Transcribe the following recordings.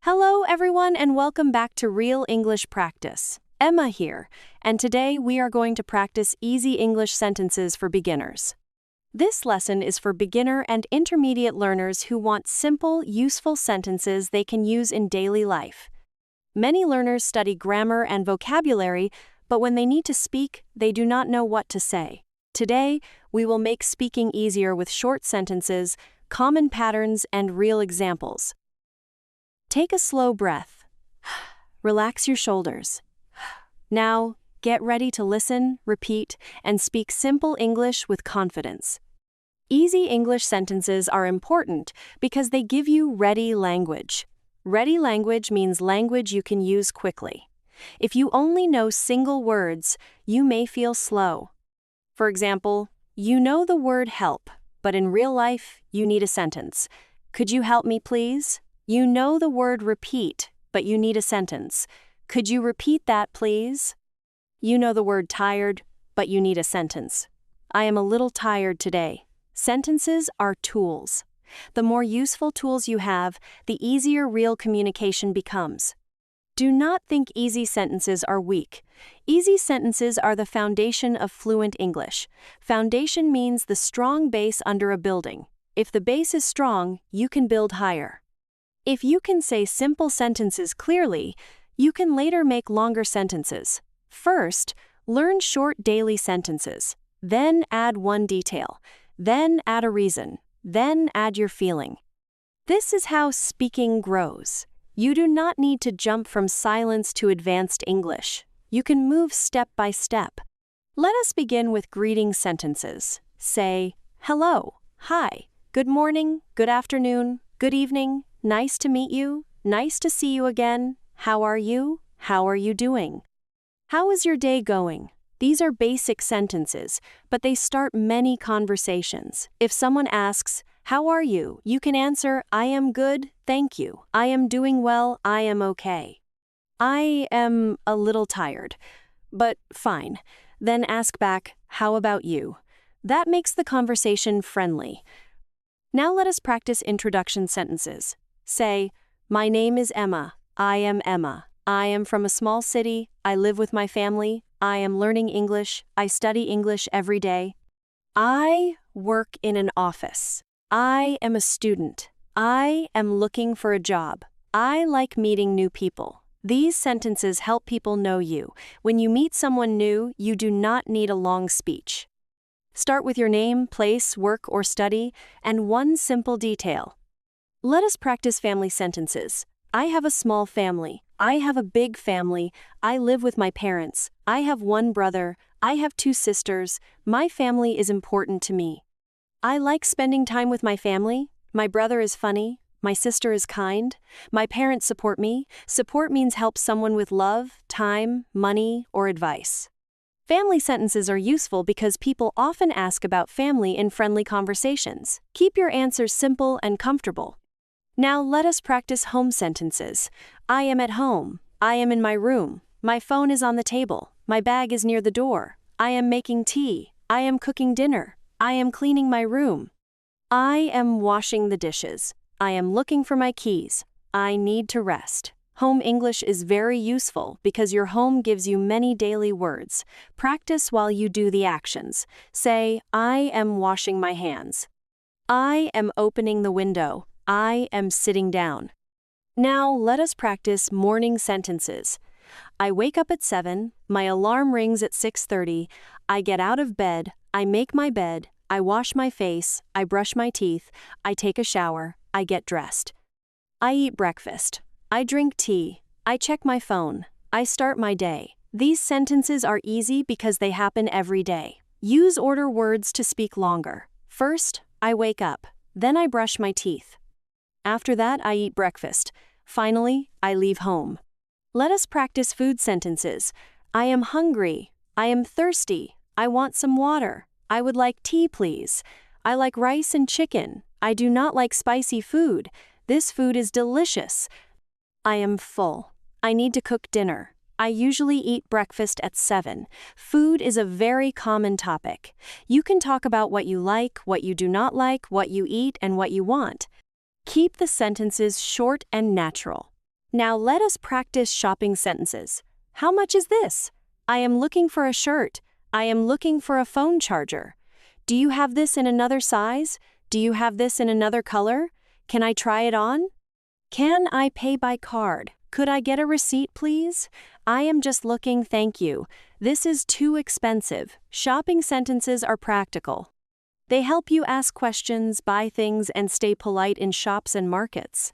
Hello, everyone, and welcome back to Real English Practice. Emma here, and today we are going to practice easy English sentences for beginners. This lesson is for beginner and intermediate learners who want simple, useful sentences they can use in daily life. Many learners study grammar and vocabulary, but when they need to speak, they do not know what to say. Today, we will make speaking easier with short sentences, common patterns, and real examples. Take a slow breath. Relax your shoulders. Now, get ready to listen, repeat, and speak simple English with confidence. Easy English sentences are important because they give you ready language. Ready language means language you can use quickly. If you only know single words, you may feel slow. For example, you know the word help, but in real life, you need a sentence. Could you help me, please? You know the word repeat, but you need a sentence. Could you repeat that, please? You know the word tired, but you need a sentence. I am a little tired today. Sentences are tools. The more useful tools you have, the easier real communication becomes. Do not think easy sentences are weak. Easy sentences are the foundation of fluent English. Foundation means the strong base under a building. If the base is strong, you can build higher. If you can say simple sentences clearly, you can later make longer sentences. First, learn short daily sentences. Then add one detail. Then add a reason. Then add your feeling. This is how speaking grows. You do not need to jump from silence to advanced English. You can move step by step. Let us begin with greeting sentences. Say, hello, hi, good morning, good afternoon, good evening, nice to meet you, nice to see you again, how are you doing? How is your day going? These are basic sentences, but they start many conversations. If someone asks, how are you? You can answer, I am good, thank you. I am doing well, I am okay. I am a little tired, but fine. Then ask back, how about you? That makes the conversation friendly. Now let us practice introduction sentences. Say, my name is Emma. I am Emma. I am from a small city. I live with my family. I am learning English. I study English every day. I work in an office. I am a student. I am looking for a job. I like meeting new people. These sentences help people know you. When you meet someone new, you do not need a long speech. Start with your name, place, work, or study, and one simple detail. Let us practice family sentences. I have a small family. I have a big family. I live with my parents. I have one brother. I have 2 sisters. My family is important to me. I like spending time with my family. My brother is funny. My sister is kind. My parents support me. Support means help someone with love, time, money, or advice. Family sentences are useful because people often ask about family in friendly conversations. Keep your answers simple and comfortable. Now let us practice home sentences. I am at home. I am in my room. My phone is on the table. My bag is near the door. I am making tea. I am cooking dinner. I am cleaning my room. I am washing the dishes. I am looking for my keys. I need to rest. Home English is very useful because your home gives you many daily words. Practice while you do the actions. Say, I am washing my hands. I am opening the window. I am sitting down. Now let us practice morning sentences. I wake up at 7. My alarm rings at 6:30. I get out of bed. I make my bed. I wash my face. I brush my teeth. I take a shower. I get dressed. I eat breakfast. I drink tea. I check my phone. I start my day. These sentences are easy because they happen every day. Use order words to speak longer. First, I wake up. Then I brush my teeth. After that, I eat breakfast. Finally, I leave home. Let us practice food sentences. I am hungry. I am thirsty. I want some water. I would like tea, please. I like rice and chicken. I do not like spicy food. This food is delicious. I am full. I need to cook dinner. I usually eat breakfast at 7. Food is a very common topic. You can talk about what you like, what you do not like, what you eat, and what you want. Keep the sentences short and natural. Now let us practice shopping sentences. How much is this? I am looking for a shirt. I am looking for a phone charger. Do you have this in another size? Do you have this in another color? Can I try it on? Can I pay by card? Could I get a receipt, please? I am just looking, thank you. This is too expensive. Shopping sentences are practical. They help you ask questions, buy things, and stay polite in shops and markets.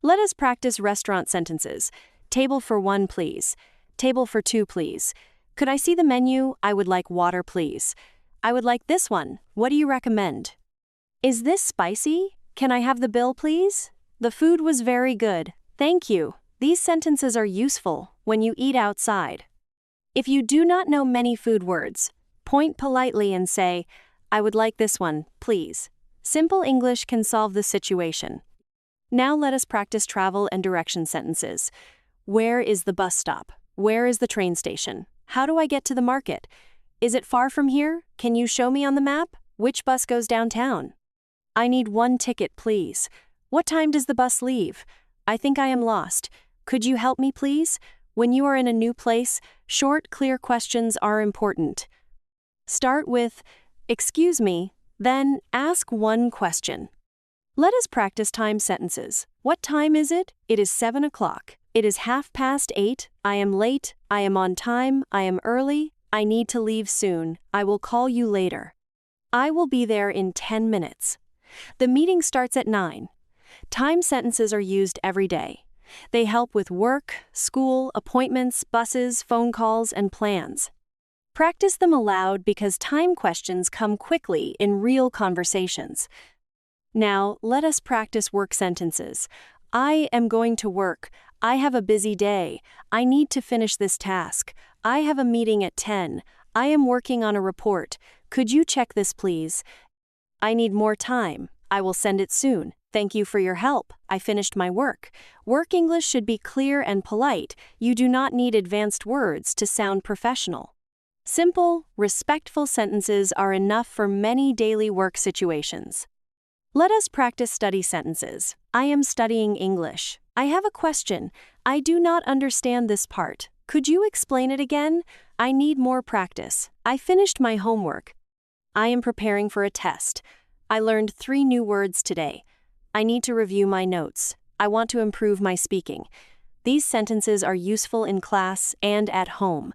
Let us practice restaurant sentences. Table for one, please. Table for two, please. Could I see the menu? I would like water, please. I would like this one. What do you recommend? Is this spicy? Can I have the bill, please? The food was very good. Thank you. These sentences are useful when you eat outside. If you do not know many food words, point politely and say, I would like this one, please. Simple English can solve the situation. Now let us practice travel and direction sentences. Where is the bus stop? Where is the train station? How do I get to the market? Is it far from here? Can you show me on the map? Which bus goes downtown? I need one ticket, please. What time does the bus leave? I think I am lost. Could you help me, please? When you are in a new place, short, clear questions are important. Start with, excuse me, then ask one question. Let us practice time sentences. What time is it? It is 7 o'clock. It is 8:30. I am late. I am on time. I am early. I need to leave soon. I will call you later. I will be there in 10 minutes. The meeting starts at 9. Time sentences are used every day. They help with work, school, appointments, buses, phone calls, and plans. Practice them aloud because time questions come quickly in real conversations. Now, let us practice work sentences. I am going to work. I have a busy day. I need to finish this task. I have a meeting at 10. I am working on a report. Could you check this, please? I need more time. I will send it soon. Thank you for your help. I finished my work. Work English should be clear and polite. You do not need advanced words to sound professional. Simple, respectful sentences are enough for many daily work situations. Let us practice study sentences. I am studying English. I have a question. I do not understand this part. Could you explain it again? I need more practice. I finished my homework. I am preparing for a test. I learned 3 new words today. I need to review my notes. I want to improve my speaking. These sentences are useful in class and at home.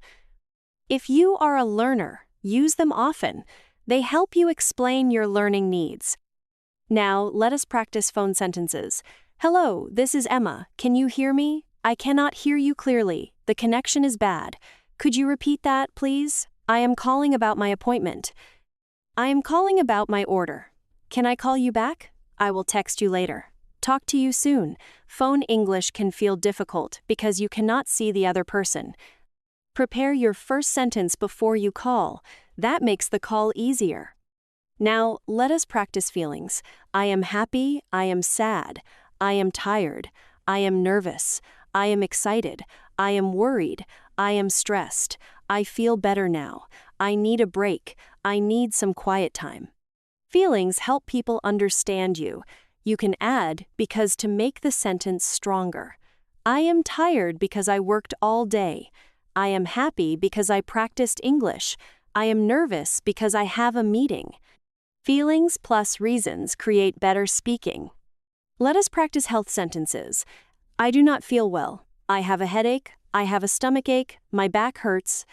If you are a learner, use them often. They help you explain your learning needs. Now, let us practice phone sentences. Hello, this is Emma. Can you hear me? I cannot hear you clearly. The connection is bad. Could you repeat that, please? I am calling about my appointment. I am calling about my order. Can I call you back? I will text you later. Talk to you soon. Phone English can feel difficult because you cannot see the other person. Prepare your first sentence before you call. That makes the call easier. Now, let us practice feelings. I am happy. I am sad. I am tired. I am nervous. I am excited. I am worried. I am stressed. I feel better now. I need a break. I need some quiet time. Feelings help people understand you. You can add because to make the sentence stronger. I am tired because I worked all day. I am happy because I practiced English. I am nervous because I have a meeting. Feelings plus reasons create better speaking. Let us practice health sentences. I do not feel well. I have a headache. I have a stomachache. My back hurts.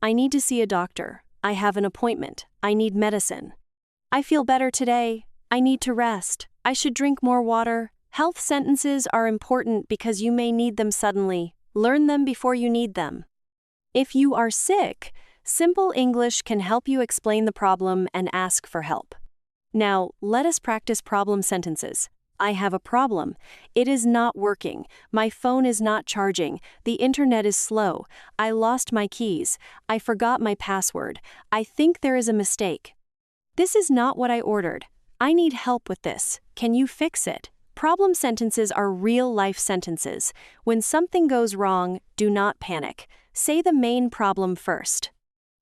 I need to see a doctor. I have an appointment. I need medicine. I feel better today. I need to rest. I should drink more water. Health sentences are important because you may need them suddenly. Learn them before you need them. If you are sick, simple English can help you explain the problem and ask for help. Now, let us practice problem sentences. I have a problem. It is not working. My phone is not charging. The internet is slow. I lost my keys. I forgot my password. I think there is a mistake. This is not what I ordered. I need help with this. Can you fix it? Problem sentences are real-life sentences. When something goes wrong, do not panic. Say the main problem first.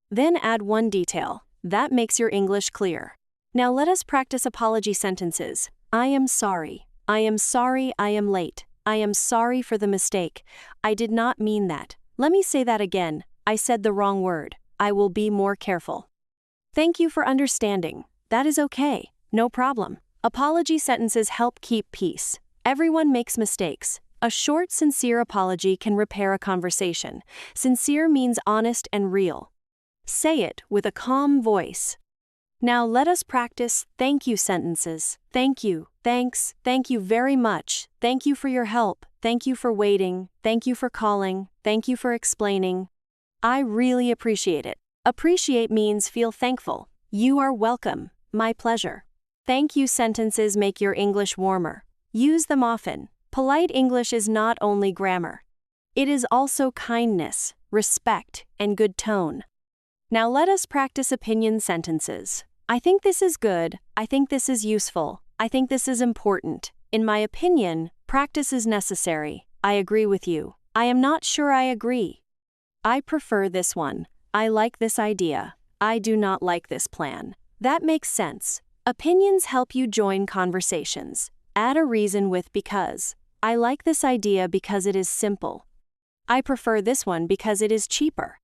Then add one detail. That makes your English clear. Now let us practice apology sentences. I am sorry. I am sorry I am late. I am sorry for the mistake. I did not mean that. Let me say that again. I said the wrong word. I will be more careful. Thank you for understanding. That is okay. No problem. Apology sentences help keep peace. Everyone makes mistakes. A short, sincere apology can repair a conversation. Sincere means honest and real. Say it with a calm voice. Now let us practice thank you sentences. Thank you, thanks, thank you very much, thank you for your help, thank you for waiting, thank you for calling, thank you for explaining. I really appreciate it. Appreciate means feel thankful. You are welcome. My pleasure. Thank you sentences make your English warmer. Use them often. Polite English is not only grammar. It is also kindness, respect, and good tone. Now let us practice opinion sentences. I think this is good. I think this is useful. I think this is important. In my opinion, practice is necessary. I agree with you. I am not sure I agree. I prefer this one. I like this idea. I do not like this plan. That makes sense. Opinions help you join conversations. Add a reason with because. I like this idea because it is simple. I prefer this one because it is cheaper.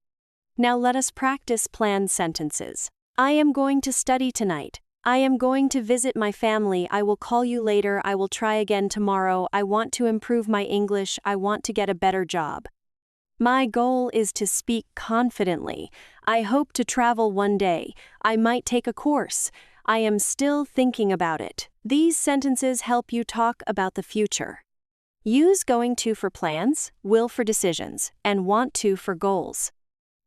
Now let us practice planned sentences. I am going to study tonight. I am going to visit my family. I will call you later. I will try again tomorrow. I want to improve my English. I want to get a better job. My goal is to speak confidently. I hope to travel one day. I might take a course. I am still thinking about it. These sentences help you talk about the future. Use going to for plans, will for decisions, and want to for goals.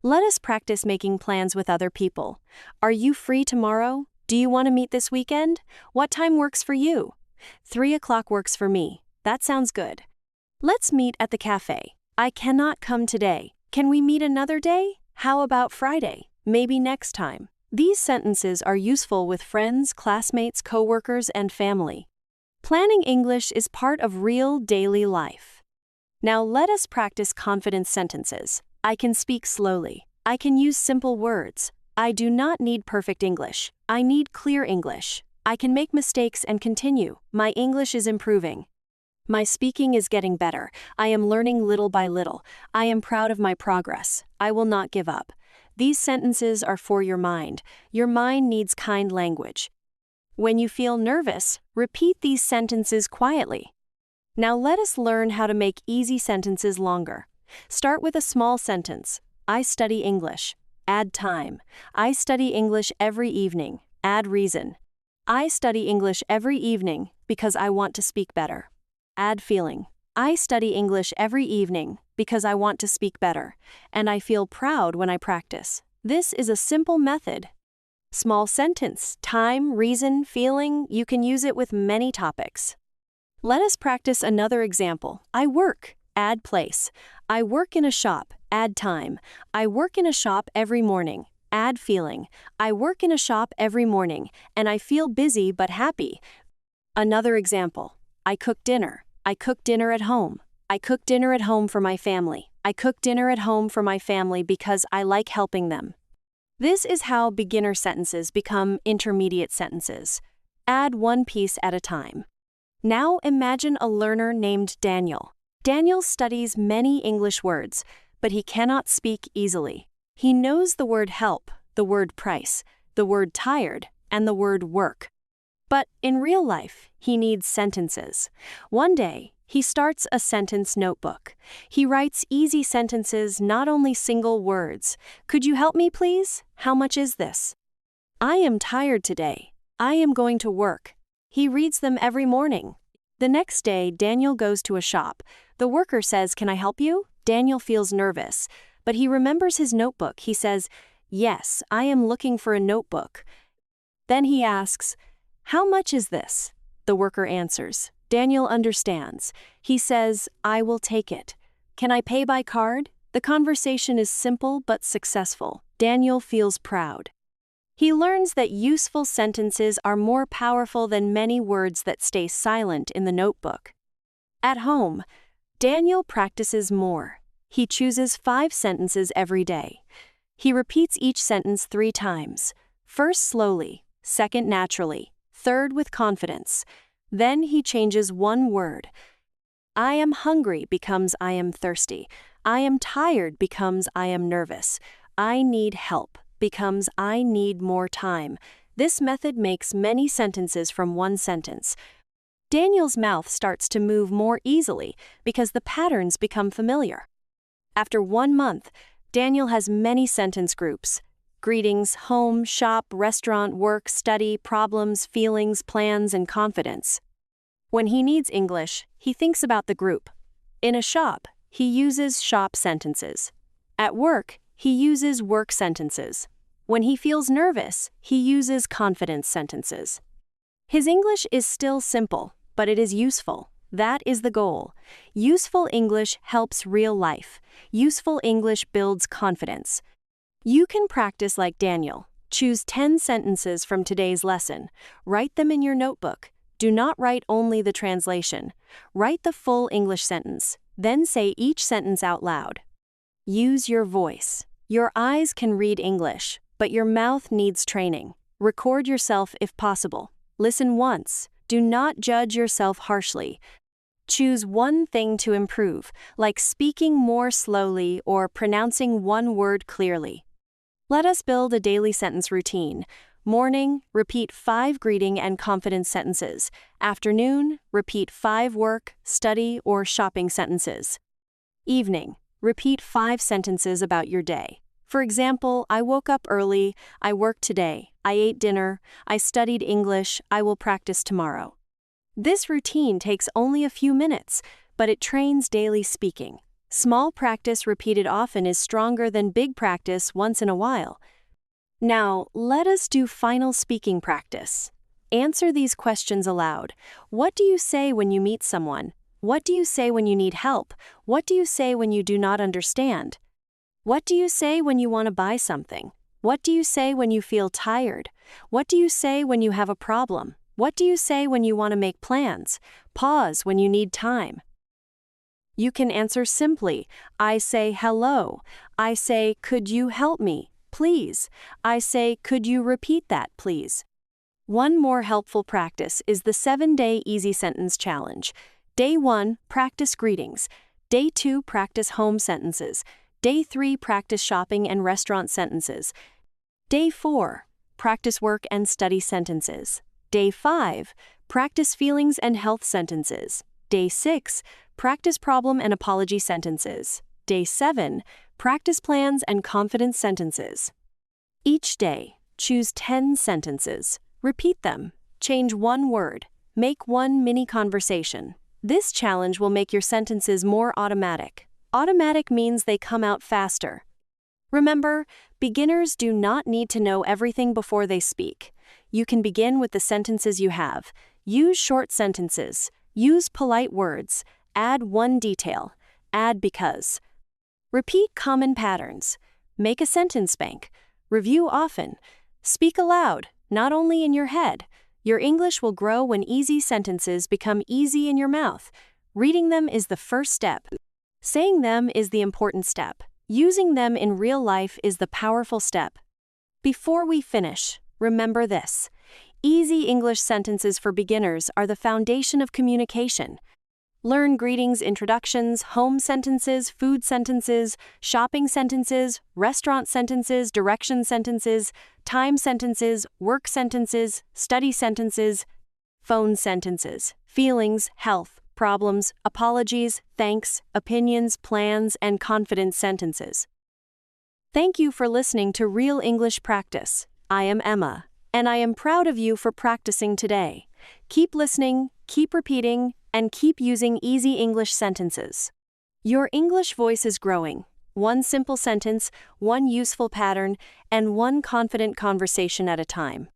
Let us practice making plans with other people. Are you free tomorrow? Do you want to meet this weekend? What time works for you? 3 o'clock works for me. That sounds good. Let's meet at the cafe. I cannot come today. Can we meet another day? How about Friday? Maybe next time. These sentences are useful with friends, classmates, coworkers, and family. Planning English is part of real daily life. Now let us practice confidence sentences. I can speak slowly. I can use simple words. I do not need perfect English. I need clear English. I can make mistakes and continue. My English is improving. My speaking is getting better. I am learning little by little. I am proud of my progress. I will not give up. These sentences are for your mind. Your mind needs kind language. When you feel nervous, repeat these sentences quietly. Now let us learn how to make easy sentences longer. Start with a small sentence. I study English. Add time. I study English every evening. Add reason. I study English every evening because I want to speak better. Add feeling. I study English every evening because I want to speak better, and I feel proud when I practice. This is a simple method. Small sentence, time, reason, feeling, you can use it with many topics. Let us practice another example. I work. Add place. I work in a shop. Add time. I work in a shop every morning. Add feeling. I work in a shop every morning, and I feel busy but happy. Another example. I cook dinner. I cook dinner at home. I cook dinner at home for my family. I cook dinner at home for my family because I like helping them. This is how beginner sentences become intermediate sentences. Add one piece at a time. Now imagine a learner named Daniel. Daniel studies many English words, but he cannot speak easily. He knows the word help, the word price, the word tired, and the word work. But in real life, he needs sentences. One day, he starts a sentence notebook. He writes easy sentences, not only single words. Could you help me, please? How much is this? I am tired today. I am going to work. He reads them every morning. The next day, Daniel goes to a shop. The worker says, "Can I help you?" Daniel feels nervous, but he remembers his notebook. He says, "Yes, I am looking for a notebook." Then he asks, "How much is this?" The worker answers. Daniel understands. He says, "I will take it." "Can I pay by card?" The conversation is simple but successful. Daniel feels proud. He learns that useful sentences are more powerful than many words that stay silent in the notebook. At home, Daniel practices more. He chooses 5 sentences every day. He repeats each sentence 3 times. First slowly, second naturally, third with confidence. Then he changes one word. I am hungry becomes I am thirsty. I am tired becomes I am nervous. I need help becomes I need more time. This method makes many sentences from one sentence. Daniel's mouth starts to move more easily because the patterns become familiar. After 1 month, Daniel has many sentence groups: greetings, home, shop, restaurant, work, study, problems, feelings, plans, and confidence. When he needs English, he thinks about the group. In a shop, he uses shop sentences. At work, he uses work sentences. When he feels nervous, he uses confidence sentences. His English is still simple, but it is useful. That is the goal. Useful English helps real life. Useful English builds confidence. You can practice like Daniel. Choose 10 sentences from today's lesson. Write them in your notebook. Do not write only the translation. Write the full English sentence. Then say each sentence out loud. Use your voice. Your eyes can read English, but your mouth needs training. Record yourself if possible. Listen once. Do not judge yourself harshly. Choose one thing to improve, like speaking more slowly or pronouncing one word clearly. Let us build a daily sentence routine. Morning, repeat 5 greeting and confidence sentences. Afternoon, repeat 5 work, study, or shopping sentences. Evening, repeat 5 sentences about your day. For example, I woke up early, I worked today, I ate dinner, I studied English, I will practice tomorrow. This routine takes only a few minutes, but it trains daily speaking. Small practice repeated often is stronger than big practice once in a while. Now, let us do final speaking practice. Answer these questions aloud. What do you say when you meet someone? What do you say when you need help? What do you say when you do not understand? What do you say when you want to buy something? What do you say when you feel tired? What do you say when you have a problem? What do you say when you want to make plans? Pause when you need time. You can answer simply. I say hello. I say, could you help me, please? I say, could you repeat that, please? One more helpful practice is the 7-day easy sentence challenge. Day 1, practice greetings. Day 2, practice home sentences. Day 3, practice shopping and restaurant sentences. Day 4, practice work and study sentences. Day 5, practice feelings and health sentences. Day 6, practice problem and apology sentences. Day 7, practice plans and confidence sentences. Each day, choose 10 sentences. Repeat them. Change one word. Make one mini conversation. This challenge will make your sentences more automatic. Automatic means they come out faster. Remember, beginners do not need to know everything before they speak. You can begin with the sentences you have. Use short sentences. Use polite words. Add one detail. Add because. Repeat common patterns. Make a sentence bank. Review often. Speak aloud, not only in your head. Your English will grow when easy sentences become easy in your mouth. Reading them is the first step. Saying them is the important step. Using them in real life is the powerful step. Before we finish, remember this. Easy English sentences for beginners are the foundation of communication. Learn greetings, introductions, home sentences, food sentences, shopping sentences, restaurant sentences, direction sentences, time sentences, work sentences, study sentences, phone sentences, feelings, health, problems, apologies, thanks, opinions, plans, and confidence sentences. Thank you for listening to Real English Practice. I am Emma, and I am proud of you for practicing today. Keep listening, keep repeating, and keep using easy English sentences. Your English voice is growing. One simple sentence, one useful pattern, and one confident conversation at a time.